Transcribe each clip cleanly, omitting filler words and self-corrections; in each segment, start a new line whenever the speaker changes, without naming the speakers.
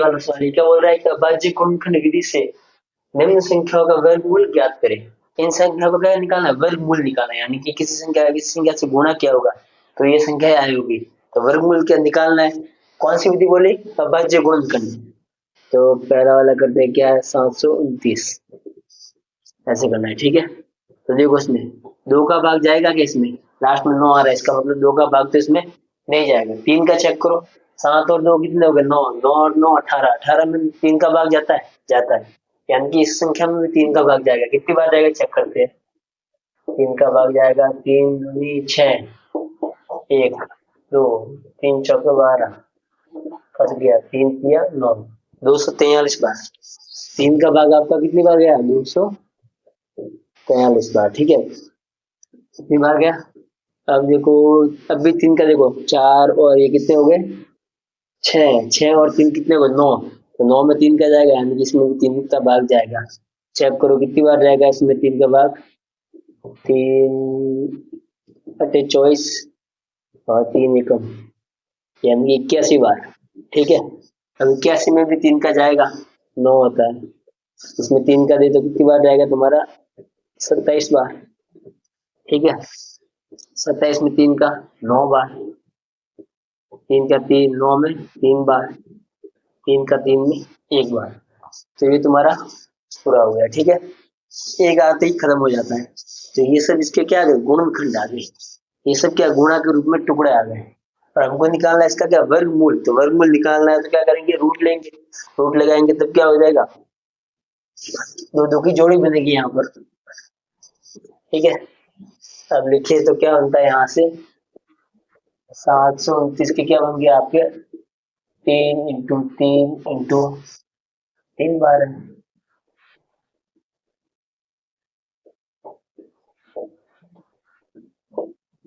वाला सवाल ये क्या बोल रहा है कि अभाज्य गुणनखंड विधि से निम्न संख्याओं का वर्गमूल ज्ञात करें। इन संख्याओं को क्या निकालना है, वर्गमूल निकालना है, यानी कि किसी संख्या से गुणा किया होगा तो ये संख्या आई होगी, तो वर्गमूल क्या निकालना है। कौन सी विधि बोली, अभाज्य गुणनखंड। तो पहला वाला करते हैं, क्या है 729, ऐसे करना है, ठीक है। तो देखो इसमें दो का भाग जाएगा कि इसमें लास्ट में 9 आ रहा है, इसका मतलब दो का भाग तो इसमें नहीं जाएगा। तीन का चेक करो, 7 और 2 कितने हो गए, 9, 9 और 9 18, 18 में तीन का भाग जाता है, जाता है, यानी कि इस संख्या में भी तीन का भाग जाएगा। कितनी बार जाएगा चेक करते हैं, तीन का भाग जाएगा, 3 दूनी 6, 1 2 3 चौके 12, फंस गया, 3 किया 9, 243 बार। तीन का भाग आपका कितनी बार गया, 243 बार, ठीक है। कितनी बार गया, अब देखो, अब भी तीन का देखो, 4 और ये कितने हो गए, 6, 6 और 3 कितने हो गए, 9, तो 9 में 3 का जाएगा, यानी कि इसमें भी 3 का भाग जाएगा। चेक करो कितनी बार जाएगा इसमें 3 का भाग, 3 अटे 24 और 3 एकम, यानी 81 बार, ठीक है। अब 81 में भी 3 का जाएगा, 9 होता है, इसमें 3 का दे तो कितनी बार जाएगा तुम्हारा, 27 बार, ठीक है। 27 में 3 का 9 बार, 3 का 3 9 में 3 बार, 3 का 3 में 1 बार, तो ये तुम्हारा पूरा हो गया, ठीक है। एक आते ही खत्म हो जाता है। तो ये सब इसके क्या आ गए, गुणनखंड आ गए, ये सब क्या गुणा के रूप में टुकड़े आ गए। और हमको निकालना है इसका क्या, वर्गमूल। तो वर्गमूल निकालना है तो क्या करेंगे, रूट लेंगे, रूट लगाएंगे तब क्या हो जाएगा, दो दो की जोड़ी बनेगी यहाँ पर, ठीक है। अब लिखिए तो क्या बनता है यहाँ से, 729 के क्या बन गया आपके, 3 बार है,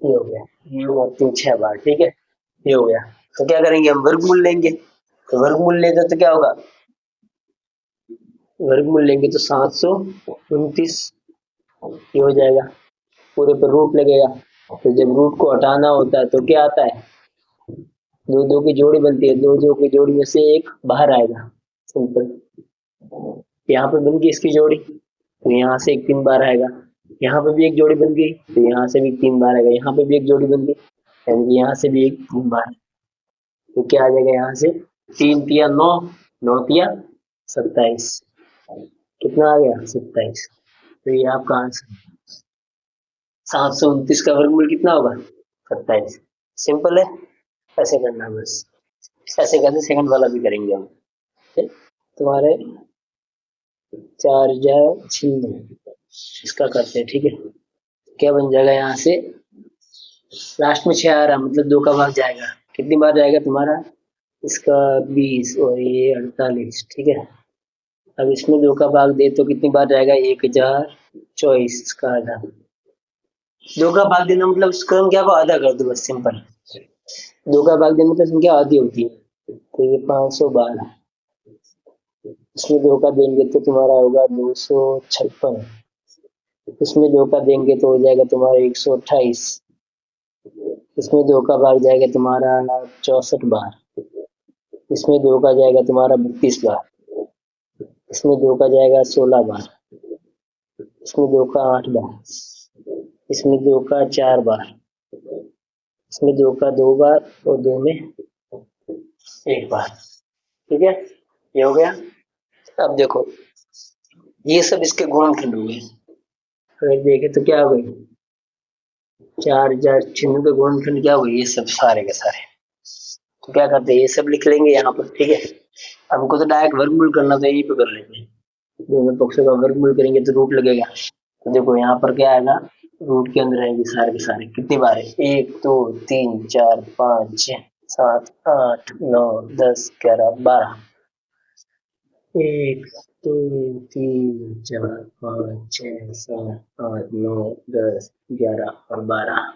ये हो गया, ये हुआ 6 बार, ठीक है, ये हो गया। तो क्या करेंगे, हम वर्गमूल लेंगे, तो वर्गमूल लेंगे तो क्या होगा, वर्गमूल लेंगे तो 729 ये हो जाएगा, पूरे पर रूट लगेगा। तो जब रूट को हटाना होता है तो क्या आता है, दो दो की जोड़ी बनती है, दो दो की जोड़ी में से एक बाहर आएगा, सिंपल। यहाँ पे बन गई इसकी जोड़ी, तो यहाँ से एक 3 बार आएगा, यहाँ पे भी एक जोड़ी बन गई, तो यहाँ से भी 3 बार आएगा, यहाँ पे भी एक जोड़ी बन गई, यानी कि यहाँ से भी एक 3 बार। तो क्या आ जाएगा यहाँ से, 3 तिया 9, 9 तिया 27, कितना आ गया 27। तो ये आपका आंसर, 729 का वर्गमूल कितना होगा, 27। सिंपल है, ऐसे करना है बस, ऐसे करके सेकंड वाला भी करेंगे हम, ठीक? तुम्हारे 4006 इसका करते हैं, ठीक है। क्या बन जाएगा यहाँ से, लास्ट में 6 आ रहा, मतलब 2 का भाग जाएगा, कितनी बार जाएगा तुम्हारा, इसका 20 और ये 48, ठीक है। अब इसमें 2 का भाग दे तो कितनी बार जाएगा, 1024 इसका आधा। 2 का भाग देना मतलब उस संख्या को आधा कर दो, बस सिंपल। 2 का भाग देने पर संख्या आधी होती है, तो ये 512, इसमें 2 का देंगे तो तुम्हारा होगा 256, इसमें 2 का देंगे तो हो जाएगा तुम्हारा 128, इसमें 2 का भाग जाएगा तुम्हारा 64 बार, इसमें 2 का जाएगा तुम्हारा 32 बार, इसमें 2 का जाएगा 16 बार, इसमें 2 का 8 बार, इसमें 2 का 4 बार, इसमें 2 का 2 बार और 2 में 1 बार, ठीक है। ये हो गया। अब देखो ये सब इसके गुणनखंड हो गए, अगर देखें तो क्या हो गई, 4000 चिन्ह के गुणनखंड क्या हो गए, ये सब सारे के सारे। तो क्या करते हैं, ये सब लिख लेंगे यहाँ पर, ठीक है। हमको तो डायरेक्ट वर्गमूल करना, तो यही पे कर लेते हैं, दोनों पक्षों का वर्गमूल करेंगे तो रूट लगेगा। तो देखो यहाँ पर क्या आएगा, रूट के अंदर आएंगे सारे के सारे, कितनी बार है, 1 2 3 4 5 6 7 8 9 10 11 12, 1 2 3 4 5 6 7 8 9 10 11 और 12।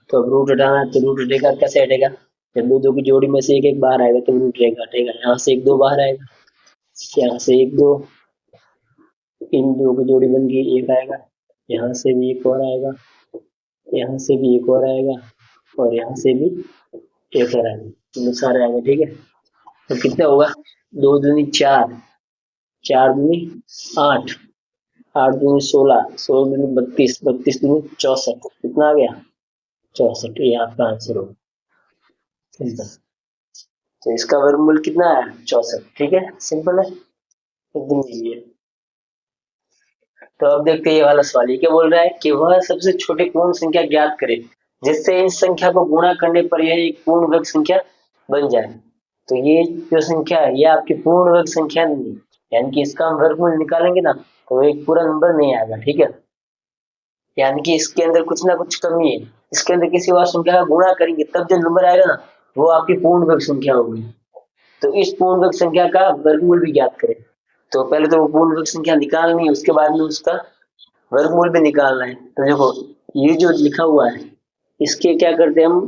तो अब रूट हटाना है, तो रूट हटेगा, कैसे हटेगा, जब दो दो की जोड़ी में से एक एक बाहर आएगा तो रूट हटेगा, यहाँ से एक दो बाहर आएगा, यहाँ से एक दो, इन दो की जोड़ी बन गई, एक आएगा, यहाँ से भी एक और आएगा, यहाँ से भी एक और आएगा, और यहाँ से भी एक और आएगा, मतलब सारे आएगा। ठीक है, तो कितना होगा? दो दूनी चार, चार दूनी आठ, आठ दूनी सोलह, सोलह दूनी बत्तीस, बत्तीस दूनी चौसठ। कितना आ गया? 64। ये आपका आंसर होगा। सिंपल। तो इसका वर्गमूल कितना है? 64। ठीक है, सिंपल है, एकदम इजी है। तो अब देखते हैं ये वाला सवाल। ये क्या बोल रहा है कि वह सबसे छोटी पूर्ण संख्या ज्ञात करे जिससे इस संख्या को गुणा करने पर यह एक पूर्ण वर्ग संख्या बन जाए। तो ये जो संख्या है ये आपकी पूर्ण वर्ग संख्या नहीं है, यानी कि इसका हम वर्गमूल निकालेंगे ना तो एक पूरा नंबर नहीं आएगा। ठीक है, यानी कि इसके अंदर कुछ ना कुछ कमी है। इसके अंदर किसी और संख्या का गुणा करेंगे तब जो नंबर आएगा ना वो आपकी पूर्ण वर्ग संख्या होगी। तो इस पूर्ण वर्ग संख्या का वर्गमूल भी ज्ञात करें। तो पहले तो वो पूर्ण वर्ग संख्या निकालनी है, उसके बाद में उसका वर्गमूल भी निकालना है। तो देखो ये जो लिखा हुआ है इसके क्या करते हैं हम?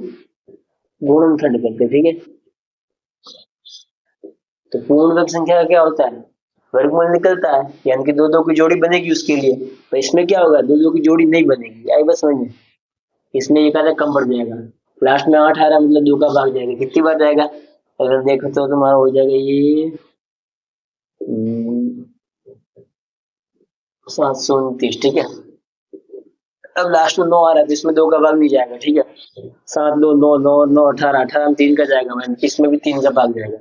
गुणनखंड करते हैं। ठीक है, तो पूर्ण वर्ग संख्या का क्या होता है? वर्गमूल निकलता है, यानी कि दो दो की जोड़ी बनेगी उसके लिए। तो इसमें क्या होगा? दो दो की जोड़ी नहीं बनेगी। आई बस समझ में? इसमें एक आधा कम पड़ जाएगा। लास्ट में आठ आ रहा मतलब दो का भाग जाएगा। कितनी बार जाएगा? अगर देखो तो तुम्हारा हो जाएगा ये 729। ठीक है, अब लास्ट में 9 आ रहा है तो इसमें दो का भाग नहीं जाएगा। ठीक है, 7 दो 9, 9 9 18, 18 में 3 का जाएगा, मैंने इसमें भी 3 का भाग जाएगा।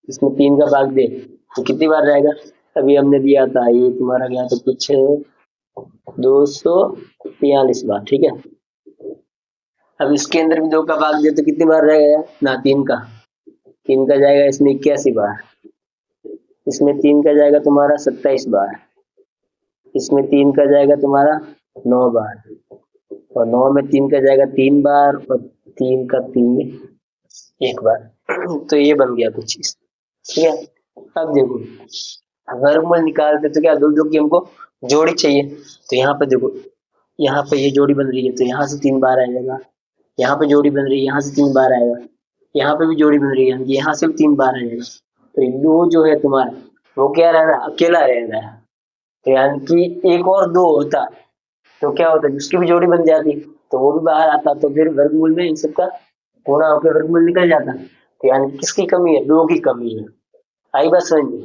इसमें 3 का भाग दे तो कितनी बार जाएगा? अभी हमने दिया था ये तुम्हारा गया तो कुछ 243 बार। ठीक है, अब इसके अंदर भी दो का भाग दे तो कितनी बार जाएगा ना? 3 का। 3 का जाएगा इसमें 81 बार, इसमें 3 का जाएगा तुम्हारा 27 बार, इसमें 3 का जाएगा तुम्हारा 9 बार, और 9 में 3 का जाएगा 3 बार, और 3 का 3 में एक बार। तो ये बन गया कुछ चीज। ठीक है, अब देखो वर्गमूल निकालते तो क्या दो दो की हमको जोड़ी चाहिए। तो यहाँ पे देखो, यहाँ पे ये जोड़ी बन रही है तो यहाँ से 3 बार आएगा, यहाँ पे जोड़ी बन रही है यहाँ से 3 बार आएगा, यहाँ पे भी जोड़ी बन रही है यहाँ से भी 3 बार आएगा। तो ये दो जो है तुम्हारा वो क्या रह रहा है? अकेला रह रहा है। तो यानी कि एक और दो होता तो क्या होता है? उसकी भी जोड़ी बन जाती तो वो भी बाहर आता, तो फिर वर्गमूल में इन सबका गुणा होकर वर्गमूल निकल जाता। तो यानी कि किसकी कमी है? दो की कमी है। आई बात समझ में?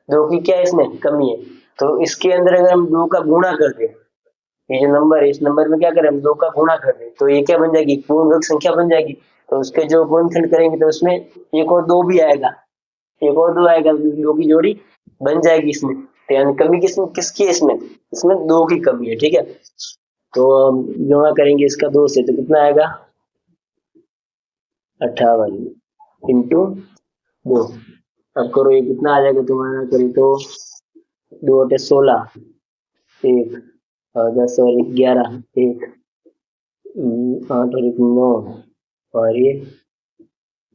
दो की क्या इसमें कमी है? तो इसके अंदर अगर हम दो का गुणा कर दें, ये जो नंबर है इस नंबर में क्या करें? हम दो का गुणा कर दें तो ये क्या बन जाएगी? पूर्ण वर्ग संख्या बन जाएगी। तो उसके जो गुणनखंड करेंगे तो उसमें एक और दो भी आएगा, एक और दो आएगा, दो की जोड़ी बन जाएगी इसमें। तो यानी कमी किसकी है इसमें? इसमें दो की कमी है। ठीक है, तो हम गुणा करेंगे इसका दो से तो कितना आएगा? 58 इंटू दो। अब करो ये कितना आ जाएगा तुम्हारा? करी तो दो अटे 16, एक और 10 और 11, एक 8 और एक 9, और ये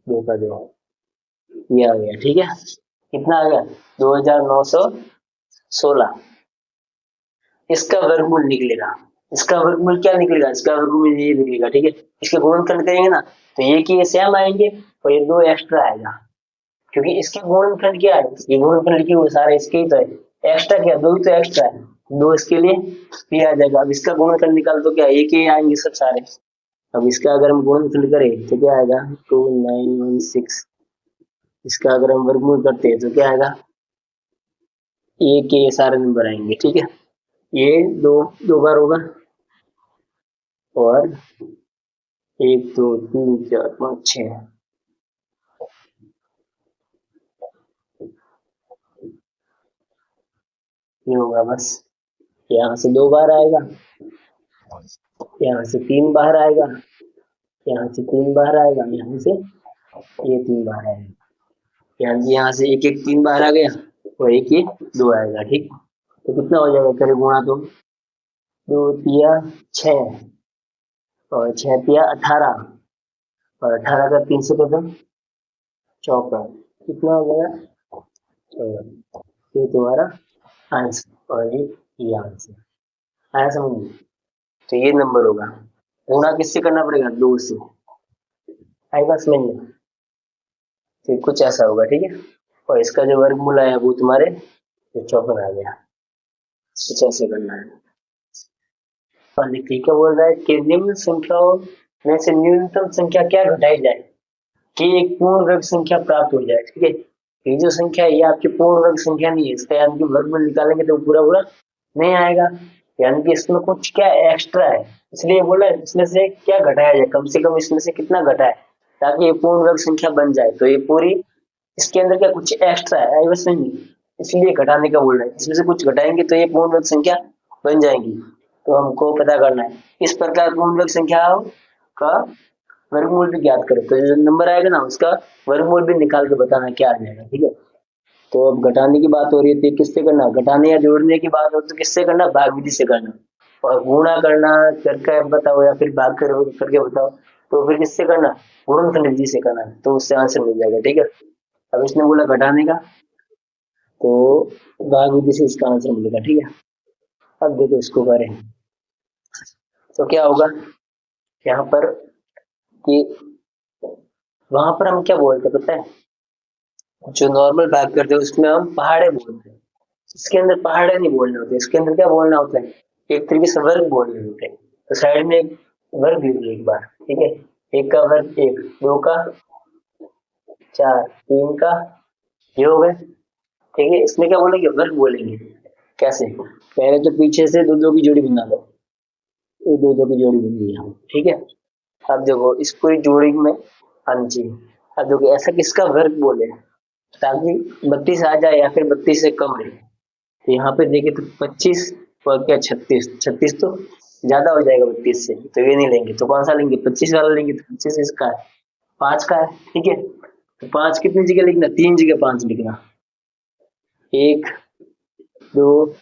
दो का दो, ये आ गया। ठीक है, कितना आ गया? 2916। इसका वर्गमूल निकलेगा। इसका वर्गमूल क्या निकलेगा? इसका वर्गमूल ये निकलेगा। ठीक है, इसके गुणनखंड करेंगे ना तो ये की ये सेम आएंगे और ये दो एक्स्ट्रा आएगा, क्योंकि इसके गुणनखंड क्या है? ये गुणनखंड लिखे हुए सारे इसके ही तो है। एक्स्ट्रा क्या? दो ही तो एक्स्ट्रा है, दो इसके लिए ये आ जाएगा। अब इसका गुणनखंड निकाल तो क्या एक ही आएंगे सब सारे। अब इसका अगर हम गुणनखंड करें तो क्या आएगा? 2916। इसका अगर हम वर्गमूल करते हैं तो क्या आएगा? एक के ये सारे नंबर आएंगे। ठीक है, ये दो दो बार होगा, और एक दो तीन चार पाँच छः, ये होगा बस। यहाँ से दो बार आएगा, यहाँ से 3 बार आएगा, यहाँ से 3 बार आएगा, यहाँ से ये 3 बार आएगा। यानी कि यहाँ से एक एक 3 बार आ गया और एक ये दो आएगा। ठीक, तो कितना हो जाएगा? करे गुणा तो दो तिया 6, और 6 तिया 18, और 18 का 3 से कदम 54। कितना हो गया? 14। ये तुम्हारा आंसर, और ये आंसर आया समझ में? तो ये नंबर होगा। गुणा किससे करना पड़ेगा? दो से। आएगा समझ में? फिर कुछ ऐसा होगा। ठीक है, और इसका जो वर्गमूल आया वो तुम्हारे 54 आ गया। कुछ ऐसे करना है। और देखिए क्या बोल रहा है कि निम्न संख्याओं में से न्यूनतम संख्या क्या घटाई जाए कि एक पूर्ण वर्ग संख्या प्राप्त हो जाए। ठीक है, ये जो संख्या है ये आपकी पूर्ण वर्ग संख्या नहीं है, इसका यानी कि वर्गमूल निकालेंगे तो पूरा पूरा नहीं आएगा, यानी कि इसमें कुछ क्या एक्स्ट्रा है, इसलिए बोला इसमें से क्या घटाया जाए, कम से कम इसमें से कितना घटाए ताकि ये पूर्ण वर्ग संख्या बन जाए। तो ये पूरी इसके अंदर क्या कुछ एक्स्ट्रा है बस नहीं, इसलिए घटाने का बोल रहा है, इसमें से कुछ घटाएंगे तो ये पूर्ण वर्ग संख्या बन जाएगी। तो हमको पता करना है इस प्रकार पूर्ण वर्ग संख्याओं का वर्गमूल भी ज्ञात करो, तो जो नंबर आएगा ना उसका वर्गमूल भी निकाल के बताना क्या आ जाएगा। ठीक है, तो अब घटाने की बात हो रही है तो किससे करना, घटाने या जोड़ने की बात हो तो किससे करना, भाग विधि से करना, और गुणा करना करके बताओ या फिर भाग करके बताओ तो फिर किससे करना, गुणनफल विधि से करना, तो उससे आंसर मिल जाएगा। ठीक है, अब इसने बोला घटाने का तो भाग विधि से इसका आंसर मिलेगा। ठीक है, अब देखो इसको करें तो क्या होगा यहाँ पर कि वहां पर हम क्या बोलते हैं पता है, जो नॉर्मल भाग करते हैं उसमें हम पहाड़े बोलते हैं, इसके अंदर पहाड़े नहीं बोलने होते, इसके अंदर क्या बोलना होता है, एक तरीके से वर्ग बोलने होते हैं। तो साइड में एक वर्ग लिख लो एक बार। ठीक है, एक का वर्ग एक, दो का चार, तीन का, ये हो गए। ठीक है, इसमें क्या बोलेंगे, वर्ग बोलेंगे। कैसे, पहले तो पीछे से दो दो की जोड़ी बना लो, ये दो दो की जोड़ी बन गई यहाँ। ठीक है, अब देखो इस पूरी जोड़ी में आनी चाहिए। अब देखो ऐसा किसका वर्ग बोले ताकि 32 आ जाए या फिर 32 से कम रहे। तो यहाँ पे देखिए तो 25 और क्या 36, 36 तो ज्यादा हो जाएगा 32 से, तो ये नहीं लेंगे, तो कौन सा लेंगे, 25 वाला लेंगे। तो 25 इसका है, 5 का है। ठीक है, तो 5 कितनी जगह लिखना, 3 जगह 5 लिखना, एक, दो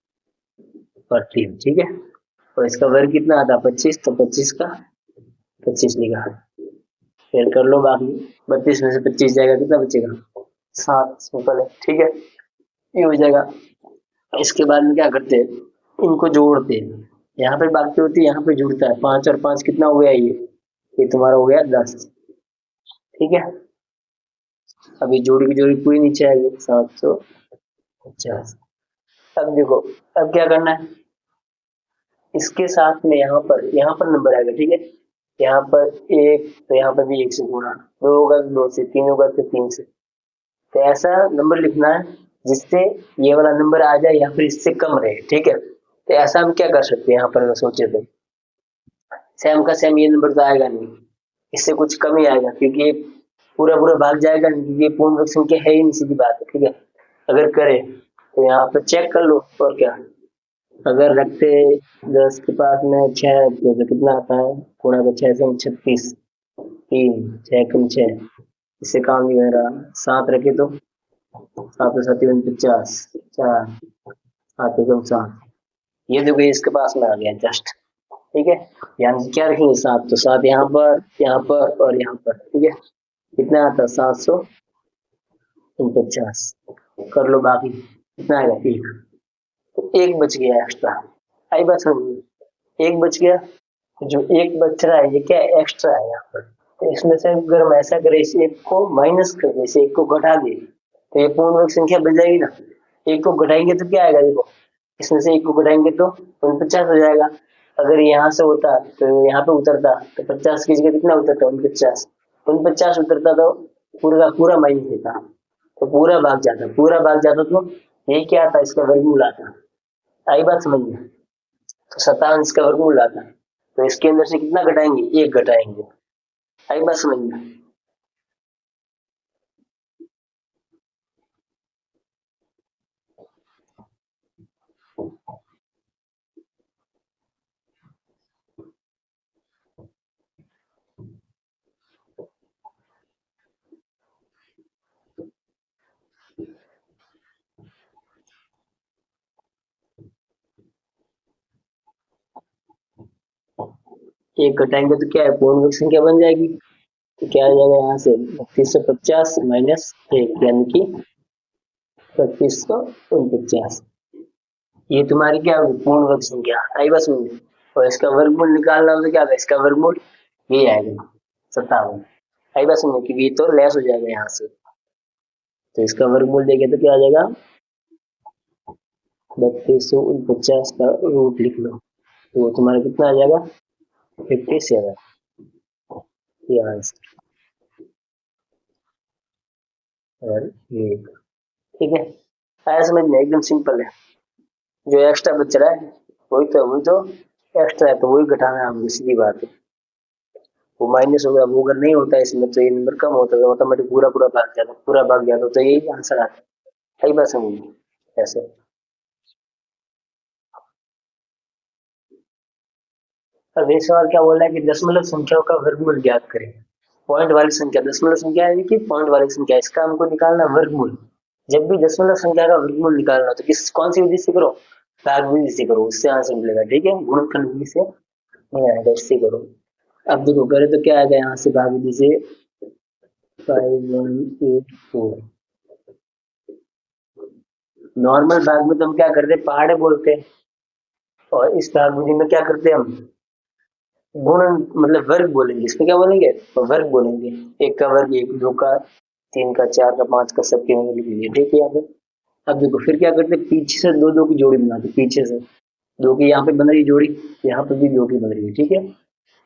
और 3। ठीक है, और इसका वर्ग कितना आता है 25, तो 25 का 25 लिखा, फिर कर लो बाकी। 32 में से 25 जाएगा कितना बचेगा, 7, सिंपल है। ठीक है, ये हो जाएगा। इसके बाद में क्या करते हैं, इनको जोड़ते हैं, यहाँ पे बाकी होती है यहाँ पे जुड़ता है, 5 और 5 कितना हो गया, ये तुम्हारा हो गया 10। ठीक है, अभी जोड़ी की जोड़ी पूरी नीचे आएगी, 750। अब देखो अब क्या करना है, इसके साथ में यहाँ पर नंबर आएगा। ठीक है, यहाँ पर एक, तो यहाँ पर भी एक से गुणा, दो होगा तो दो से, तीन होगा तो तीन से, तो ऐसा नंबर लिखना है जिससे ये वाला नंबर आ जाए या फिर इससे कम रहे। ठीक है, तो ऐसा हम क्या कर सकते हैं, यहाँ पर सोचे तो सेम का सेम ये नंबर तो आएगा नहीं, इससे कुछ कम ही आएगा क्योंकि ये पूरा पूरा भाग जाएगा नहीं, क्योंकि ये पूर्ण वर्ग संख्या है ही नहीं, सीधी बात है। ठीक है, अगर करे तो यहाँ पे चेक कर लो, और क्या, अगर रखते 10 के पास में 6 तो कितना आता है, गुणा का 6 से 36, 3, 6 कम 6, इससे काम नहीं हो रहा, 7 रखे तो 7 7 49, 4, 7 कम 7, ये देखो ये इसके पास में आ गया जस्ट। ठीक है, यानी क्या रखेंगे 7, तो 7 यहाँ पर और यहाँ पर। ठीक है, कितना आता है 749, कर लो बाकी, कितना आएगा, एक, तो एक बच गया एक्स्ट्रा। आई बात समझ, एक बच गया, जो एक बच रहा है ये क्या एक्स्ट्रा है यहाँ पर, तो इसमें से अगर हम ऐसा करें इस एक को माइनस कर दे, इस एक को घटा दे, तो ये पूर्ण वर्ग संख्या बन जाएगी ना। एक को घटाएंगे तो क्या आएगा, देखो इसमें से एक को घटाएंगे तो 49 हो जाएगा। अगर यहाँ से होता तो यहाँ पे उतरता तो 50 की जगह कितना उतरता, 49, 49 उतरता तो पूरा का पूरा माइनस देता, तो पूरा भाग जाता, पूरा भाग जाता तो यही क्या आता, इसका वर्गमूल आता। आई बात समझ में, तो शतांश का वर्गमूल आता है, तो इसके अंदर से कितना घटाएंगे, एक घटाएंगे। आई बात समझ में, एक घटाएंगे तो क्या है, पूर्ण वर्ग संख्या बन जाएगी। तो क्या आ जाएगा यहाँ से 3250 माइनस एक, यानी कि 3249, ये तुम्हारी क्या होगी, पूर्ण वर्ग संख्या। आई बस में, और इसका वर्गमूल निकालना हो तो क्या होगा, इसका वर्गमूल ये आएगा 57। आई बस में, क्योंकि ये तो लेस हो जाएगा यहाँ से, तो इसका वर्गमूल देंगे तो क्या आ जाएगा, 3249 का रूट लिख लो। तो वो तुम्हारा कितना आ जाएगा 57 ये आंसर। और ये ठीक है, आया समझ में, एकदम सिंपल है। जो एक्स्ट्रा बच रहा है वही तो एक्स्ट्रा है, तो वही घटाना है हमको, सीधी बात है। वो माइनस हो गया, वो अगर नहीं होता इसमें तो ये नंबर कम होता है, ऑटोमेटिक पूरा पूरा भाग जाता, पूरा भाग जाता तो यही आंसर आता। कई बार समझिए ऐसे। अब ये सवाल क्या बोल रहा है कि दशमलव संख्याओं का वर्गमूल ज्ञात करें। पॉइंट वाली संख्या, दशमलव संख्या है कि पॉइंट वाली संख्या, इसका हमको निकालना वर्गमूल। जब भी दशमलव संख्या का वर्गमूल निकालना हो तो किस कौन सी विधि से करो, भाग विधि से करो, उससे आंसर मिलेगा। ठीक है, गुणनखंड विधि से नहीं आएगा, इससे करो। अब देखो करे तो क्या आएगा यहाँ से भाग विधि से, 5184। नॉर्मल भाग में तो हम क्या करते हैं, पहाड़े बोलते हैं, और इस भाग विधि में क्या करते हैं हम, गुणन मतलब वर्ग बोलेंगे। इसमें क्या बोलेंगे, तो वर्ग बोलेंगे। एक का वर्ग, एक, दो का, तीन का, चार का, पांच का, सबके वर्ग लिख लीजिए। ठीक है, यहाँ पे अब देखो फिर क्या करते हैं, पीछे से दो दो की जोड़ी बनाते, पीछे से दो की यहाँ पे बन रही जोड़ी, यहाँ पे भी दो की बन रही है। ठीक है,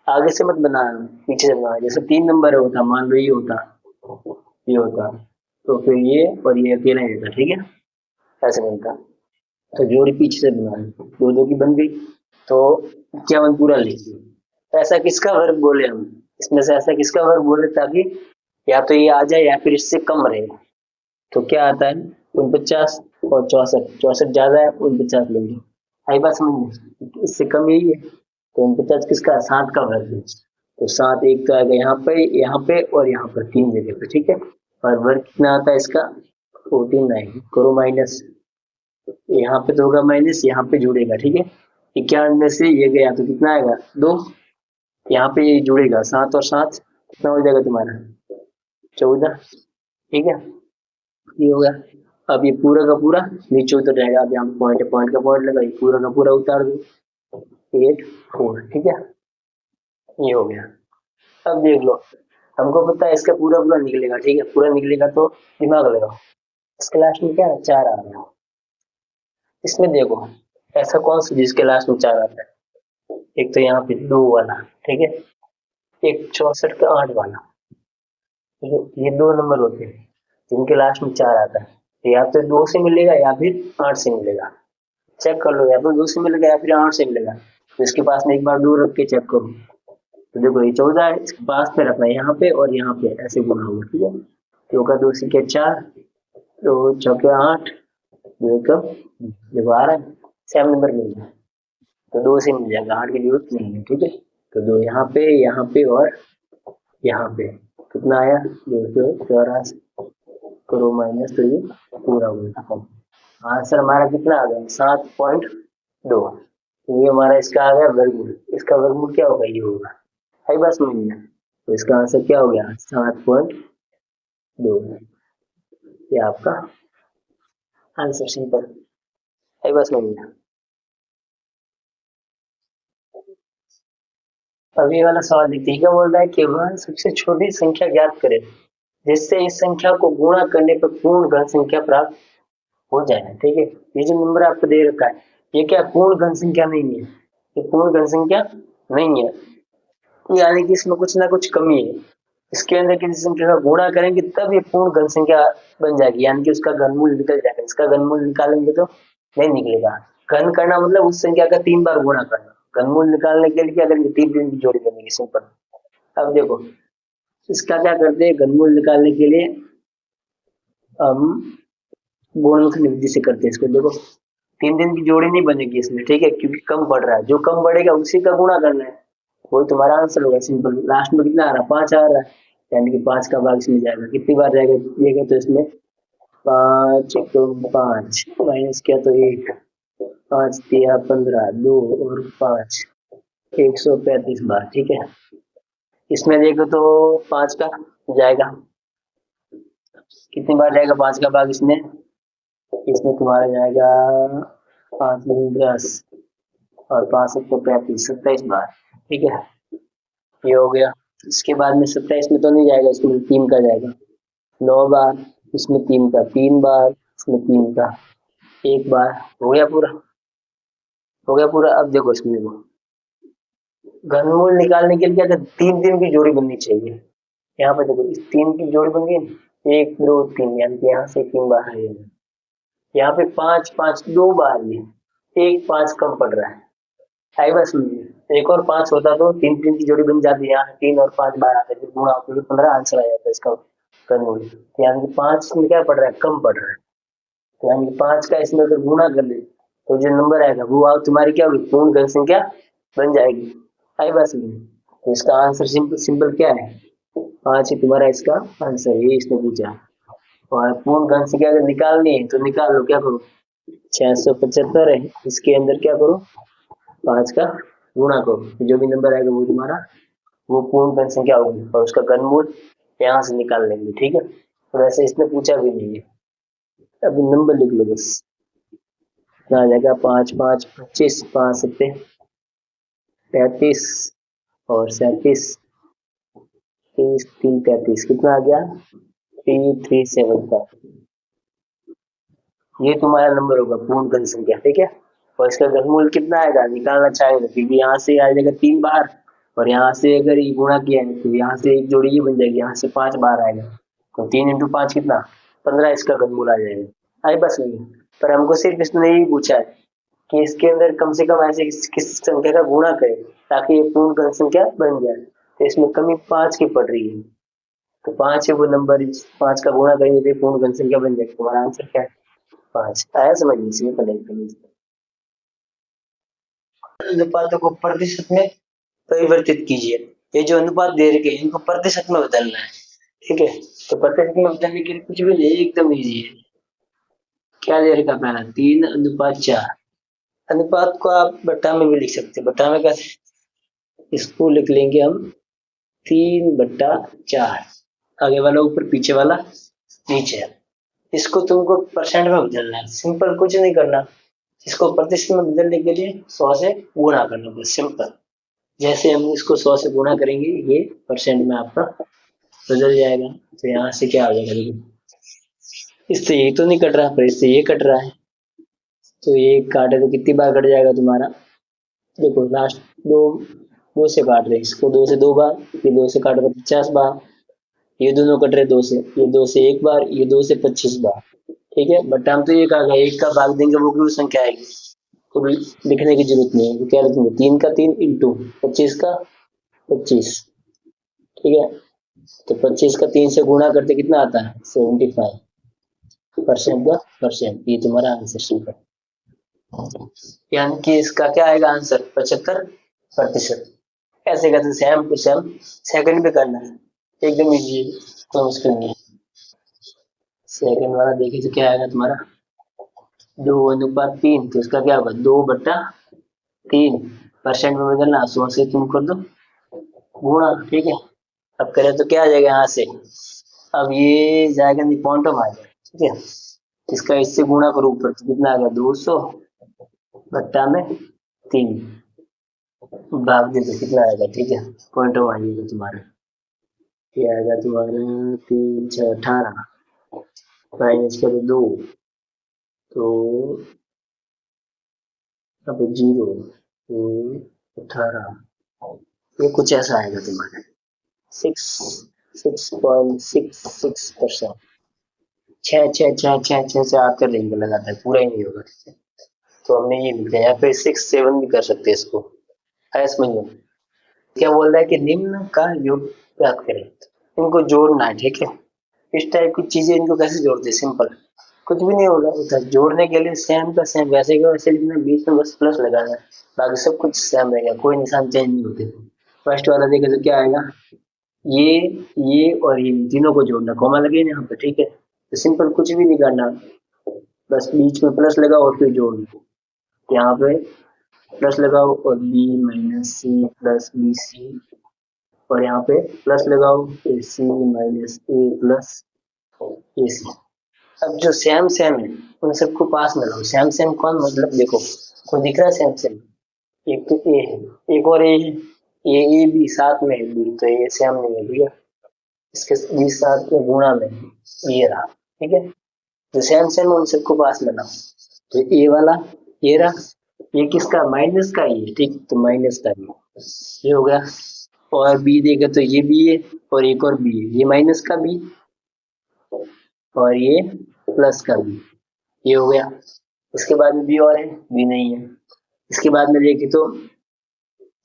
आगे से मत बनाना, पीछे से बनाना। जैसे 3 नंबर होता, मान लो ये होता तो फिर ये और ये अकेला ही रहता। ठीक है, ऐसे बनता। तो जोड़ी पीछे से बनानी, दो दो की बन गई, तो 51 पूरा लिख दिया। ऐसा किसका वर्ग बोले हम, इसमें से ऐसा किसका वर्ग बोले, ताकि या तो ये आ जाए या फिर इससे कम रहे। तो क्या आता है 49 और 64, 64 ज्यादा है, 49 लेंगे। आई बात समझ में, इससे कम यही है। तो 49 किसका, 7 का वर्ग है। तो 7 एक तो आएगा यहाँ पे और यहाँ पर, 3 जगह पे। ठीक है, और वर्ग कितना आता है इसका, 14 आएगी। करो माइनस, यहाँ पे तो होगा माइनस, यहाँ पे जुड़ेगा। ठीक है, 91 से ये गया तो कितना आएगा, 2। यहाँ पे ये जुड़ेगा, 7 और 7 कितना हो जाएगा तुम्हारा, 14। ठीक है, ये हो गया। अब ये पूरा का पूरा नीचे उतर जाएगा। अब यहाँ पॉइंट है, पॉइंट का पॉइंट लगा, ये पूरा का पूरा उतार दो, 84। ठीक है, ये हो गया। अब देख लो, हमको पता है इसका पूरा पूरा निकलेगा। ठीक है, पूरा निकलेगा तो दिमाग लगाओ, इसके लास्ट में क्या है, 4 आ रहा है। इसमें देखो ऐसा कौन सा जिसके लास्ट में 4 आता है, एक तो यहाँ पे 2 वाला। ठीक है, एक 64 का 8 वाला। ठीक है, ये 2 नंबर होते हैं जिनके लास्ट में 4 आता है। तो या तो 2 से मिलेगा या फिर 8 से मिलेगा। चेक कर लो, या तो 2 से मिलेगा या फिर 8 से मिलेगा। तो इसके पास में एक बार 2 रख के चेक करो। तो देखो ये 14 है, इसके पास में रखना है यहाँ पे और यहाँ पे, ऐसे गुना होगा। ठीक है, 2 का 2 सिक्के 4, 2 चौके 8, 2 का देखो आ रहा है, 7 नंबर मिल गया। तो 2 से मिल जाएगा, 8 की जरूरत नहीं है। ठीक है, तो 2 यहाँ पे और यहाँ पे कितना आया, 284। करो माइनस, तो ये पूरा हुआ। आंसर हमारा कितना आ गया, 7.2। तो ये हमारा इसका आ गया वर्गमूल। इसका वर्गमूल क्या होगा, ये होगा। है बस में नहीं है। तो इसका आंसर क्या हो गया, 7.2। ये आपका आंसर, सिंपल है बस में नहीं है। अब ये वाला सवाल देखते हैं, क्या बोल रहा है कि वह सबसे छोटी संख्या ज्ञात करे जिससे इस संख्या को गुणा करने पर पूर्ण घन संख्या प्राप्त हो जाए। ठीक है, ये जो नंबर आपको दे रखा है, ये क्या पूर्ण घन संख्या नहीं है, ये पूर्ण घन संख्या नहीं है, यानी कि इसमें कुछ ना कुछ कमी है। इसके अंदर किसी संख्या का गुणा करेंगे तब ये पूर्ण घन संख्या बन जाएगी, यानी कि उसका घनमूल निकल जाएगा। इसका घनमूल निकालेंगे तो नहीं निकलेगा। घन करना मतलब उस संख्या का 3 बार गुणा करना। घनमूल निकालने के लिए क्या करेंगे, 3 की जोड़ी बनेगी, सिंपल। अब देखो इसका क्या करते हैं, घनमूल निकालने के लिए हम गुणनखंड विधि से करते हैं इसको। देखो 3 की जोड़ी नहीं बनेगी इसमें। ठीक है, क्योंकि कम बढ़ रहा है, जो कम बढ़ेगा उसी का गुणा करना है, वही तुम्हारा आंसर होगा, सिंपल। लास्ट में कितना आ रहा है, 5 आ रहा है, यानी कि 5 का भाग इसमें जाएगा। कितनी बार जाएगा ये, तो इसमें 5 तो 5 माइनस किया तो 1, 5 तिया 15, 2 और 5, 135 बार। ठीक है, इसमें देखो तो 5 का जाएगा, कितनी बार जाएगा 5 का भाग इसमें, इसमें तुम्हारा जाएगा 5 दूनी 10 और 5 1 27 बार। ठीक है, ये हो गया। इसके बाद में 27 में तो नहीं जाएगा, इसमें 3 का जाएगा, 9 बार, इसमें 3 का 3 बार, इसमें 3 का 1 बार। हो गया पूरा, हो गया पूरा। अब देखो इसमें देखो घनमूल निकालने के लिए क्या करते, तीन तीन की जोड़ी बननी चाहिए। यहाँ पे देखो इस तीन की जोड़ी बन गई ना, एक दो तीन, यानी कि यहाँ से तीन बार है, यहाँ पे पांच पांच दो बार, ये एक पांच कम पड़ रहा है। आई बात समझिए, एक और पांच होता तो तीन तीन की जोड़ी बन जाती है, यहाँ तीन और पांच बार आते थे, गुणा होते तो 15 आंसर आ जाता है इसका घनमूल। यानी कि पांच में क्या पड़ रहा है, कम पड़ रहा है। तो यानी कि पांच का इसमें अगर गुणा कर ले तो जो नंबर आएगा वो तुम्हारी क्या होगी, पूर्ण घन संख्या बन जाएगी। आई बात समझिए, तो इसका आंसर सिंपल सिंपल क्या है, पांच ही तुम्हारा इसका आंसर, ये इसने पूछा। और पूर्ण घन संख्या अगर निकालनी है तो निकाल लो, क्या करो, 675 है, इसके अंदर क्या करो, पांच का गुणा करो, जो भी नंबर आएगा वो तुम्हारा वो पूर्ण घन संख्या होगी, और उसका घनमूल यहाँ से निकाल लेंगे, ठीक है। तो वैसे इसने पूछा भी नहीं है, अभी नंबर लिख लो बस। कितना आ जाएगा, पाँच पाँच 25, पाँच सत्ते 35, और 37, 30 3 33, कितना आ गया, 337 का। ये तुम्हारा नंबर होगा पूर्ण घन संख्या, ठीक है। और इसका घनमूल कितना आएगा निकालना चाहेगा, क्योंकि यहाँ से आ जाएगा तीन बार, और यहाँ से अगर ये गुणा किया है तो यहाँ से एक जोड़ी ये बन जाएगी, यहाँ से पांच बार आएगा, तो तीन इंटू पांच कितना, 15 इसका घनमूल आ जाएगा। आई बस नहीं, पर हमको सिर्फ इसने यही पूछा है कि इसके अंदर कम से कम ऐसे किस संख्या का गुणा करें ताकि ये पूर्ण घन संख्या बन जाए, तो इसमें कमी पांच की पड़ रही है, तो पांच है वो नंबर, पांच का गुणा करेंगे तो पूर्ण घन संख्या बन जाएगी। तुम्हारा आंसर क्या है, पांच। आया समझ में, सिंपल है। अनुपातों को प्रतिशत में परिवर्तित कीजिए। ये जो अनुपात दे रखे हैं इनको प्रतिशत में बदलना है, ठीक है। तो प्रतिशत में बदलने के लिए कुछ भी नहीं, एकदम इजी है। क्या दे रखा पहला, 3:4। अनुपात को आप बट्टा में भी लिख सकते हैं, बट्टा में कैसे, इसको लिख लेंगे हम 3/4, आगे वाला ऊपर पीछे वाला नीचे। इसको तुमको परसेंट में बदलना है, सिंपल, कुछ नहीं करना। इसको प्रतिशत में बदलने के लिए 100 से गुणा करना, बस सिंपल। जैसे हम इसको 100 से गुणा करेंगे ये परसेंट में आपका बदल जाएगा। तो यहाँ से क्या हो जाएगा, देखो इससे ये तो नहीं कट रहा, पर इससे ये कट रहा है, तो ये काटे तो कितनी बार कट जाएगा तुम्हारा, देखो लास्ट दो, दो से काट रहे हैं इसको, दो से दो बार, ये दो से काट रहे 50 बार, ये दोनों कट रहे दो से, ये दो से एक बार, ये दो से 25 बार, ठीक है। बट हम तो ये कहा एक का भाग देंगे वो क्यों संख्या आएगी, तो लिखने की जरूरत नहीं है, तो क्या लिखेंगे, तीन का तीन इंटू 25 का 25, ठीक है। तो 25 का तीन से गुणा करते कितना आता है, 75% का परसेंट, ये तुम्हारा आंसर सिंपल। यानी कि इसका क्या आएगा आंसर, 75%। ऐसे करते सेम टू सेम सेकंड पे करना है, एकदम इजी है, कोई मुश्किल नहीं है। सेकंड वाला देखे तो क्या आएगा तुम्हारा, 2:3, तो इसका क्या होगा, 2/3, परसेंट में बदलना, 100 से तुम कर दो गुणा, ठीक है। अब करें तो क्या आ जाएगा यहाँ से, अब ये जाएगा नहीं, क्वांटम आ जाएगा, ठीक है। इसका इससे गुणा करो ऊपर, तो कितना आ गया, 200/3, भाग दे तो कितना आएगा, ठीक है, क्वांटम आ जाएगा तुम्हारा। ये आएगा तुम्हारा 3×6 = 18, माइनस करो 2, तो अब 0, 18, ये कुछ ऐसा आएगा तुम्हारा 6.66%। छः छः छः छः छः से आकर रहेंगे लगातार, पूरा ही नहीं होगा, तो हमने ये लिखा है, यहाँ पे 6 7 भी कर सकते हैं इसको, है समझ में। क्या बोल रहा है कि निम्न का योग प्राप्त करें, इनको जोड़ना है, ठीक है। इस टाइप की चीजें इनको कैसे जोड़ते हैं, सिंपल, कुछ भी नहीं होगा, तो जोड़ने के लिए सेम का सेम वैसे का वैसे लिखना, बीच में बस प्लस लगाना है, बाकी सब कुछ सेम रहेगा, कोई निशान चेंज नहीं होते। फर्स्ट वाला देखे तो क्या आएगा, ये ये और ये तीनों को जोड़ना, कॉमा लगे यहाँ पे, ठीक है। तो सिंपल, कुछ भी नहीं करना, बस बीच में प्लस लगाओ और फिर जोड़ दो, यहाँ पे प्लस लगाओ और B minus C plus B C, और यहाँ पे प्लस लगाओ फिर सी माइनस ए प्लस ए सी। अब जो सेम सेम है उन सबको पास में लाओ, सेम सेम कौन, मतलब देखो को दिख रहा है सेम सेम, एक तो ए है, एक और ए है, ए भी साथ में है बी, तो ये सेम नहीं है, ठीक है। इसके भी साथ में गुणा में ये रहा, ठीक है। जो सेम सेम उन सबको पास में लाओ, तो ए वाला ये रहा, ये किसका, माइनस का, ये ठीक, तो माइनस का ये, ये हो गया। और बी देगा तो ये बी है और एक और बी है, ये माइनस का बी और ये प्लस का बी, ये हो गया। इसके बाद में बी और है, बी नहीं है। इसके बाद में देखें तो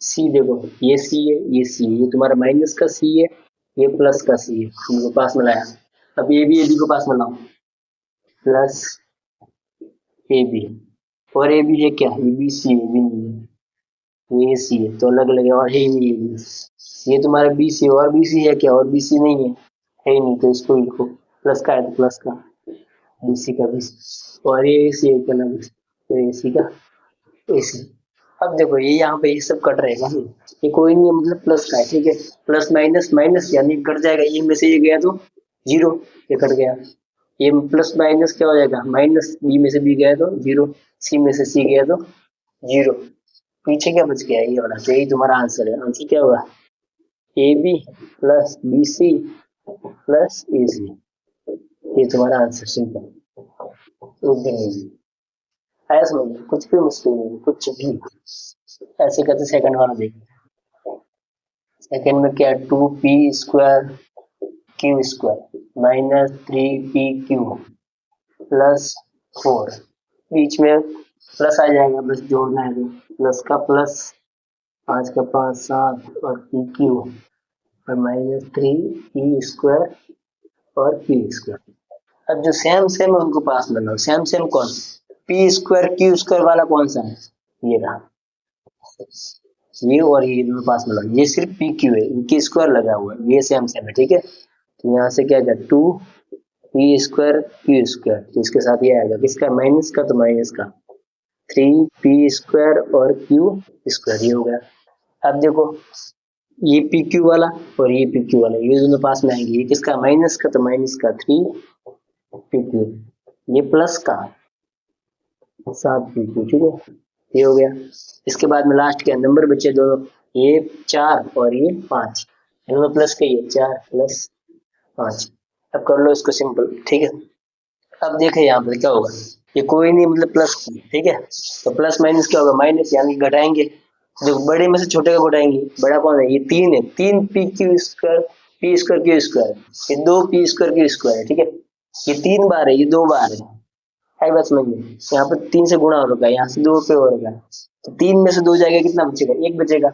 सी, देखो ये सी है, ये सी है, ये तुम्हारा माइनस का सी है, ये प्लस का सी है, इनको पास में लाया। अब ए बी को पास में लाओ, प्लस ए बी, और ए बी है क्या, ये बी सी है, बी नहीं है, ये सी है तो अलग अलग है और है ही नहीं, ये तुम्हारा बी सी और बी सी है क्या, और बी सी नहीं है ही नहीं, तो इसको लिखो, प्लस का है तो प्लस का, बी सी का बी सी, और ये ए सी है क्या ना, तो ए सी का ए सी। अब देखो ये यहाँ पे ये सब कट रहेगा, ये कोई नहीं है, मतलब प्लस का है, ठीक है। प्लस माइनस माइनस यानी कट जाएगा, ये में से ये गया तो जीरो, ये कट गया। ये प्लस माइनस क्या हो जाएगा, माइनस, बी में से बी गया तो जीरो, सी में से सी गया तो जीरो, पीछे क्या बच गया, ये वाला, तो यही तुम्हारा आंसर है। आंसर क्या होगा, A B plus B C plus A C, ये तुम्हारा आंसर, सिंपल, एकदम इजी। आया समझ में? कुछ भी मुश्किल नहीं है, कुछ भी। ऐसे करते सेकंड वाला देखते हैं। सेकंड में क्या, two P square Q square minus three P Q plus four, बीच में प्लस आ जाएगा, बस जोड़ना है, प्लस का प्लस, पाँच का पाँच सात और पी क्यू और माइनस थ्री पी स्क्वायर और पी स्क्वायर। अब जो सेम सेम है उनको पास में लो, सेम सेम कौन, पी स्क्वायर क्यू स्क्वायर वाला कौन सा है, ये रहा, ये और ये दोनों पास में लो, ये सिर्फ पी क्यू है, इनकी स्क्वायर लगा हुआ है, ये सेम सेम है, ठीक है। तो यहाँ से क्या जाए, two P square Q square, तो इसके साथ ये आएगा, किसका, माइनस का, तो माइनस का थ्री पी स्क्वायर और क्यू स्क्वायर, ये हो गया। अब देखो ये पी क्यू वाला और ये पी क्यू वाला, ये दोनों पास में आएंगे, ये किसका, माइनस का, तो माइनस का थ्री पी क्यू, ये प्लस का सात पी क्यू, ठीक है, ये हो गया। इसके बाद में लास्ट के नंबर बचे दोनों, ये चार और ये पांच, दोनों प्लस के, ये चार प्लस पांच। अब कर लो इसको सिंपल, ठीक है। अब देखे यहाँ पर क्या होगा, ये कोई नहीं, मतलब प्लस, ठीक है, तो प्लस माइनस क्या होगा, माइनस, यानी घटाएंगे, देखो बड़े में से छोटे का घटाएंगे, बड़ा कौन है, ये तीन है, तीन P Q square P square Q square, ये दो पी स्क्वायर क्यू स्क्वायर है, ठीक है, ये तीन बार है, ये दो बार है बस समझ में, यहाँ पर तीन से गुणा हो रखा है, यहाँ से दो पे हो रखा है, तो तीन में से दो जाएगा, कितना बचेगा, एक बचेगा,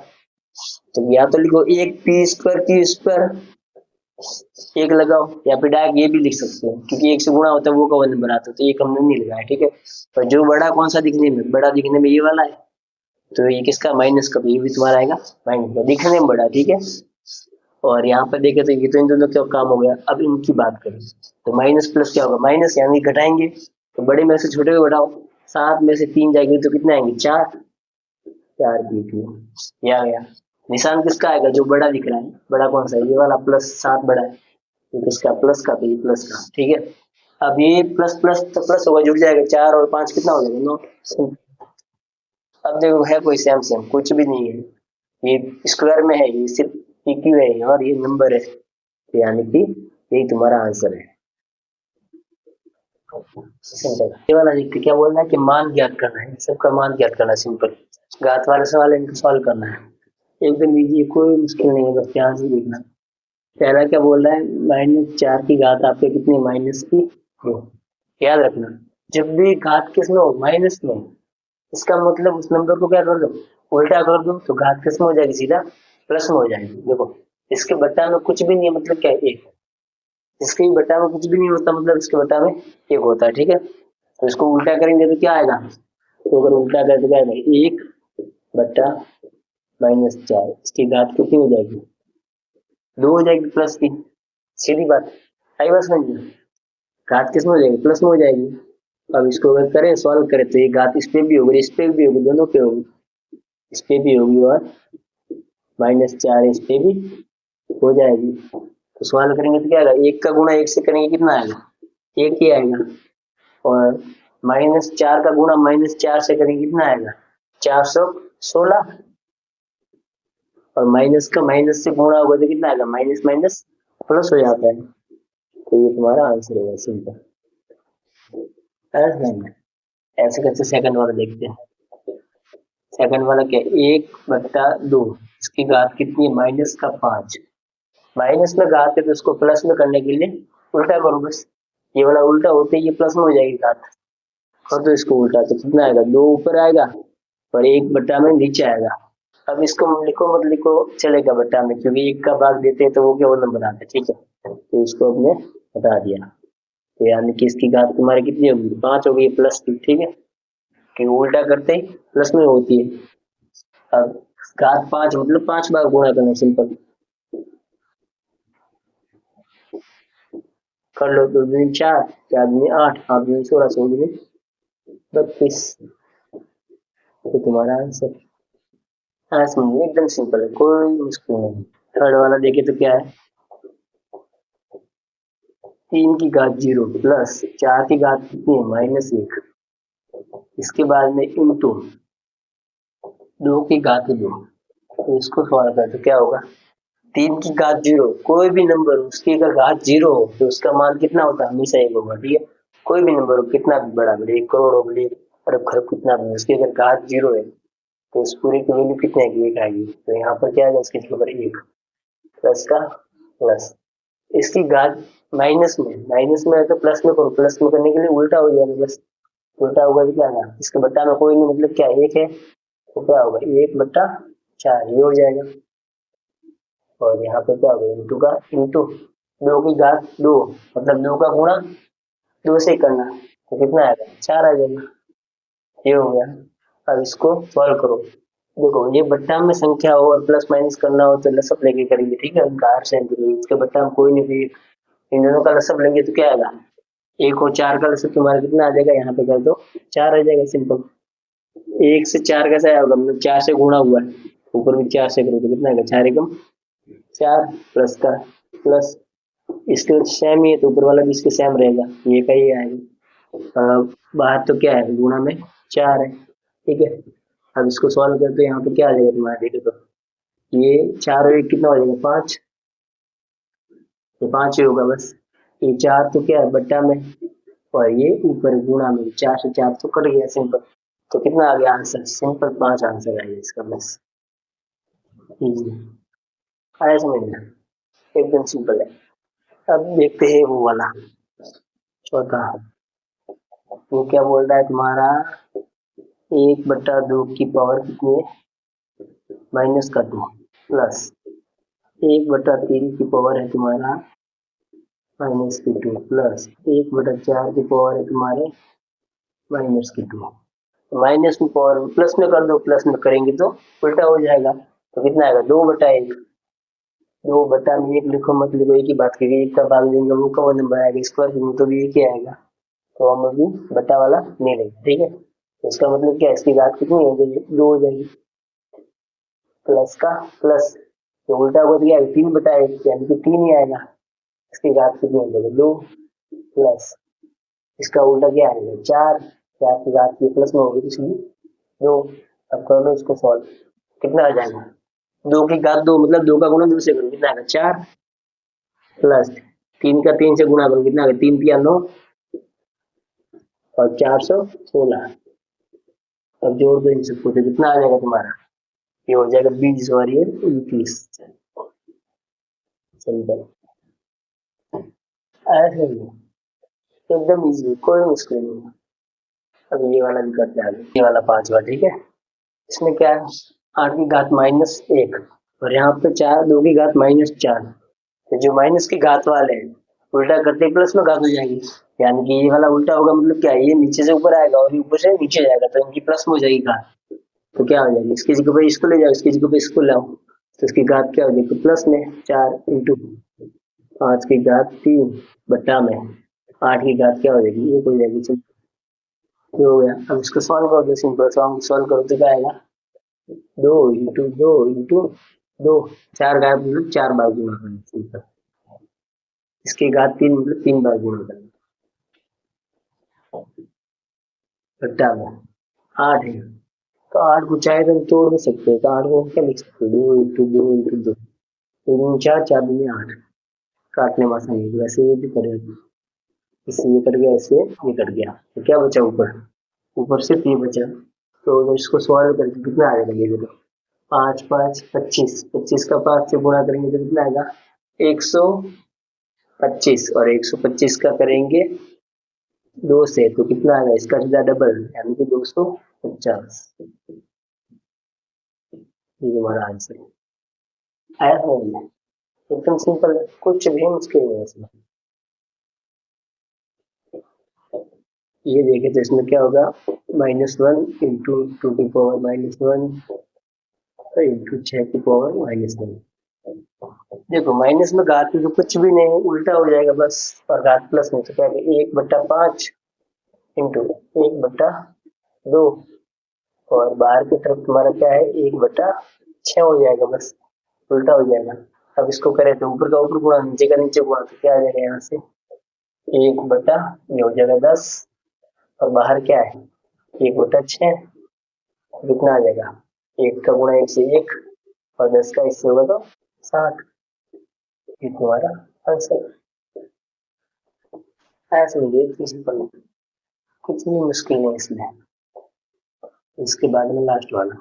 तो या तो लिखो एक पी स्क्वायर क्यू स्क्वायर, एक लगाओ, या फिर डायरेक्ट ये भी लिख सकते हो, क्योंकि एक से गुणा होता है वो का वन नंबर आता है, तो एक हमने नहीं लगाया, ठीक है। पर जो बड़ा कौन सा दिखने में, बड़ा दिखने में ये वाला है, तो ये किसका, माइनस का, तो ये भी तुम्हारा आएगा माइनस का, दिखने में बड़ा, ठीक है। और यहाँ पर देखे तो ये तो इन दोनों का काम हो गया। अब इनकी बात करें तो माइनस प्लस क्या होगा, माइनस यानी घटाएंगे, तो बड़े में से छोटे को घटाओ, सात में से तीन जाएंगे तो कितने आएंगे, चार, चार बी टू, ये आ गया। निशान किसका आएगा, जो बड़ा दिख रहा है, बड़ा कौन सा है, ये वाला, प्लस सात बड़ा है, ये किसका, प्लस का, तो ये प्लस का, ठीक है। अब ये प्लस प्लस तो प्लस होगा, जुड़ जाएगा, चार और पांच कितना हो जाएगा, नौ। अब देखो है कोई सेम सेम, कुछ भी नहीं है, ये स्क्वायर में है, ये सिर्फ PQ है और ये नंबर है, यानी कि यही तुम्हारा आंसर है, सिंपल। ये वाला देखते क्या बोल रहा है कि मान ज्ञात करना है, सबका मान ज्ञात करना है, सिंपल, घात वाला सवाल है, इनको सॉल्व करना है, एकदम इजी, कोई मुश्किल नहीं है, बस ध्यान से देखना। पहला क्या बोल रहा है, माइनस चार की घात आपके कितनी, माइनस की दो, याद रखना, जब भी घात किसमें हो, माइनस में, इसका मतलब उस नंबर को क्या कर दो, उल्टा कर दो, तो घात किस में हो जाएगी, सीधा प्लस में हो जाएगी। देखो इसके बट्टा में कुछ भी नहीं है, मतलब क्या है, एक, इसके बट्टा में कुछ भी नहीं होता, मतलब इसके बट्टा में एक होता है, ठीक है। तो इसको उल्टा करेंगे तो क्या आएगा, तो अगर उल्टा करें तो क्या आएगा, एक बट्टा माइनस चार, इसकी घात कितनी हो जाएगी, दो हो जाएगी प्लस की, सीधी बात, आई बात समझ में, घात किस में हो जाएगी, प्लस में हो जाएगी। अब इसको अगर करें, सॉल्व करें, तो ये घात इस पे भी होगी, इस पे भी होगी, दोनों पे होगी, इस पे भी होगी और माइनस चार इस पे भी हो जाएगी। तो सवाल करेंगे तो क्या आएगा, एक का गुणा एक से करेंगे कितना आएगा, एक ही आएगा, और माइनस चार का गुणा माइनस चार से करेंगे कितना आएगा, 416, और माइनस का माइनस से गुणा होगा तो कितना आएगा, माइनस माइनस प्लस हो जाता है, तो ये तुम्हारा आंसर होगा, सिंपल। ऐसे करके सेकंड वाला देखते हैं। सेकंड वाला क्या है, 1/2, इसकी घात कितनी है, -5। माइनस में घात है तो इसको प्लस में करने के लिए उल्टा करो बस, ये वाला उल्टा होते ही ये प्लस में हो जाएगी घात। कर दो इसको उल्टा तो कितना आएगा, 2 ऊपर आएगा और 1/, में नीचे आएगा। अब इसको लिखो मत लिखो चलेगा बट्टा में, क्योंकि 1 का भाग देते हैं तो वो केवल नंबर आता है, ठीक है। तो इसको हमने बता दिया। तो यानी कि इसकी घात तुम्हारी कितनी होगी, 5 हो गई प्लस की, ठीक है। कि उल्टा करते ही प्लस में होती है। अब घात 5 मतलब 5 बार गुणा करना, सिंपल कर लो। 2 दूनी 4, 4 दूनी 8, 8 दूनी 16, 16 दूनी 32। तो तुम्हारा आंसर। हाँ समझिए, एकदम सिंपल है, कोई मुश्किल नहीं। थर्ड वाला देखे तो क्या है, 3 की घात 0 प्लस 4 की घात कितनी है, -1। इसके बाद में इंटू 2 की घात 2। तो इसको सॉल्व कर तो क्या होगा, 3 की घात 0, कोई भी नंबर हो उसकी अगर घात 0 हो तो उसका मान कितना होता है, हमेशा 1 होगा, ठीक है। कोई भी नंबर हो, कितना भी बड़ा बड़े, 1 करोड़ हो बड़े, अरब खरब कितना भी, उसकी अगर घात 0 है तो इस पूरे की वैल्यू कितने आएगी, 1 आएगी। तो यहाँ पर क्या आएगा, इसके ऊपर 1 प्लस का प्लस, इसकी घात माइनस में है तो प्लस में करो, प्लस में करने के लिए उल्टा हो जाएगा बस। उल्टा होगा तो क्या आएगा, इसके बट्टा में कोई नहीं, मतलब क्या 1 है तो क्या होगा, 1/4 ये हो जाएगा। और यहाँ पे क्या होगा, इंटू का इंटू 2 की घात 2, मतलब 2 का गुणा 2 से करना, तो कितना आएगा, 4 आ जाएगा। ये हो गया। अब इसको सॉल्व करो। देखो ये बट्टा में संख्या हो और प्लस माइनस करना हो तो लसअप लेके करेंगे, ठीक है। उनका आर सेंड करेंगे, इसके बट्टा में कोई नहीं, फिर इन दोनों का लसअप लेंगे तो क्या आएगा, 1 और 4 का लसअप तुम्हारा कितना आ जाएगा, यहाँ पे कर दो 4 आ जाएगा, सिंपल। 1 से 4 कैसे आएगा, मतलब 4 से गुणा हुआ है, ऊपर भी 4 से करो तो कितना आएगा, 4 एकम 4 प्लस का प्लस, इसके सेम ही है तो ऊपर वाला भी इसके सेम रहेगा, ये का ही आएगा। बाहर तो क्या है, गुणा में 4 है, ठीक है। अब इसको सॉल्व करते हैं, यहाँ पे क्या आ जाएगा तुम्हारा, देखो तो ये 4 और 1 कितना हो जाएगा, 5। ये 5 ही होगा बस। ये 4 तो क्या है बट्टा में, और ये ऊपर गुणा में, 4 से 4 तो कट गया, सिंपल। तो कितना आ गया आंसर, सिंपल 5 आंसर आएगा इसका बस। इजी आया समझ में, एकदम सिंपल है। अब देखते हैं वो वाला चौथा। वो क्या बोल रहा है तुम्हारा, 1/2 की पावर कितनी है, -2 प्लस 1/3 की पावर है तुम्हारा -2 प्लस 1/4 की पावर है तुम्हारे -2। माइनस में पावर प्लस में कर दो, प्लस में करेंगे तो उल्टा हो जाएगा, तो कितना आएगा, 2/1। 2 में 1 लिखो मत लिखो, एक ही बात करिए, 1 का भाग देंगे वो का वो नंबर आएगा, स्क्वायर में तो भी 1 ही आएगा, तो हम अभी बटा वाला नहीं लेंगे, ठीक है। तो इसका मतलब क्या है, इसकी घात कितनी हो जाएगी, 2 हो जाएगी, प्लस का प्लस, तो उल्टा होगा तो क्या है, 3/1, यानी कि 3 ही आएगा। इसकी घात कितनी हो जाएगी, 2 प्लस, इसका उल्टा क्या आएगा, 4। 4 की घात की प्लस में होगी तो इसलिए 2। अब कर लो इसको सॉल्व, कितना आ जाएगा, 2 की घात 2 मतलब 2 का गुणा 2 से करो, कितना आएगा, 4 प्लस 3 का 3 से गुणा करो, कितना आएगा, 3×3 = 9 और 416। अब जोड़ दो इन सबको तो कितना आ जाएगा तुम्हारा, ये हो जाएगा 20 और ये 29। सिंपल, ऐसे ही एकदम इजी, कोई मुश्किल नहीं। अब ये वाला भी करते हैं आगे, ये वाला 5वां, ठीक है। इसमें क्या है, 8 की घात -1 और यहाँ पे 4, 2 की घात -4। तो जो माइनस की घात वाले हैं उल्टा करते प्लस में घात हो जाएगी, यानी कि ये वाला उल्टा होगा, मतलब क्या है, ये नीचे से ऊपर आएगा और ये ऊपर से नीचे जाएगा, तो इनकी प्लस में हो जाएगी घात। तो क्या हो जाएगी, इसकी जगह पे इसको ले जाओ, इसकी जगह पे इसको लाओ, तो इसकी घात क्या हो जाएगी, प्लस में 4 इंटू 5 की घात 3 बट्टा में 8 की घात क्या हो जाएगी, 1 हो जाएगी, ये हो गया। अब इसको सॉल्व कर दो, सिंपल सॉल्व करो तो क्या आएगा, 2 × 2 × 2, 4 घात मतलब 4 बार गुणा करना, सिंपल। इसकी घात 3 मतलब 3 बार गुणा करना, बट्टा में 8 है, तो 8 को चाहे तो हम तोड़ भी सकते हैं, तो 8 को हम क्या लिख सकते हैं, 2 × 2 × 2, 2 4, 4 दूनी 8, काटने में आसानी होगी, वैसे ये भी करेगा, इससे ये कट गया, इससे ये कट गया, तो क्या बचा ऊपर, ऊपर सिर्फ ये बचा, तो इसको सॉल्व करके कितना आ जाएगा, ये देखो, 5 5 25, 25 का 5 से गुणा करेंगे तो कितना आएगा, 125, और 125 का करेंगे 2 से तो कितना आएगा, इसका सीधा डबल यानी कि 250। ये हमारा आंसर है। आया समझ में? एकदम सिंपल है, कुछ भी मुश्किल नहीं है इसमें। ये देखे तो इसमें क्या होगा, -1 इंटू 2 की पावर -1 इंटू 6 की पावर -1। देखो माइनस में घात में तो कुछ भी नहीं, उल्टा हो जाएगा बस। और घात प्लस में तो क्या है, 1/5 इंटू 1/2, और बाहर की तरफ तुम्हारा क्या है, 1/6 हो जाएगा बस, उल्टा हो जाएगा। अब इसको करें तो ऊपर का ऊपर गुणा, नीचे का नीचे गुणा, तो क्या आ जाएगा यहाँ से, 1 बटा, ये हो जाएगा 10, और बाहर क्या है, 1/6, कितना आ जाएगा, 1 का गुणा 1 से 1, और 10 का इससे होगा तो 60। ये तुम्हारा आंसर। आया समझिए, इतनी सिंपल, कुछ भी मुश्किल नहीं इसमें। इसके बाद में लास्ट वाला।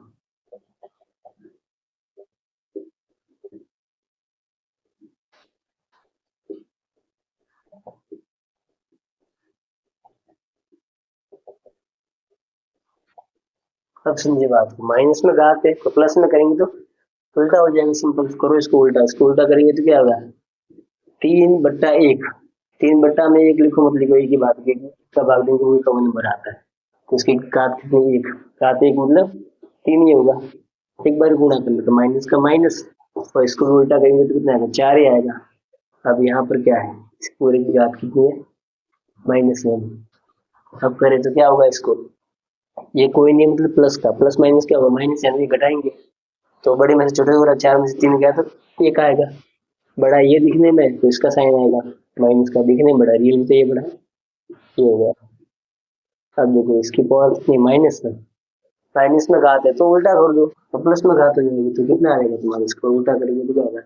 अब समझिए बात को, माइनस में घात है तो प्लस में करेंगे तो उल्टा हो जाएगा, सिंपल करो इसको उल्टा, इसको उल्टा करेंगे तो क्या होगा, 3/1। 3/1 लिखो मत लिखो, एक ही बात की कब भाग देंगे वही कॉमन नंबर आता है। तो इसकी घात कितनी, 1, घात 1 मतलब 3 ही होगा। एक बार गुणा कर लो तो माइनस का माइनस, और इसको भी उल्टा करेंगे तो कितना आएगा, 4 ही आएगा। अब यहाँ पर क्या है, इस पूरे की घात कितनी है, -1। अब करें तो क्या होगा इसको, ये कोई नहीं मतलब प्लस का, प्लस माइनस क्या होगा, माइनस यानी घटाएंगे। तो बड़े में से छोटे हो रहा, 4 में से 3 गया तो 1 आएगा। बड़ा ये दिखने में तो इसका साइन आएगा माइनस का, दिखने में बड़ा, रियल में तो ये बड़ा, ये हो गया। अब देखो इसकी पावर कितनी, माइनस में, माइनस में घात है तो उल्टा कर दो, तो प्लस में घात हो जाएगी तो कितना आएगा तुम्हारा, इसको उल्टा करेंगे तो क्या होगा,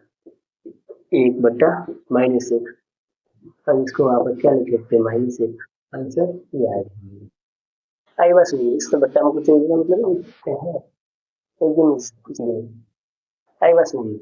1/-1। अब इसको वहां पर क्या लिख सकते हैं, -1। आंसर ये आएगा। आई बस नहीं, इसका बट्टा में कुछ मतलब नहीं, एकदम कुछ नहीं। आई बस नहीं।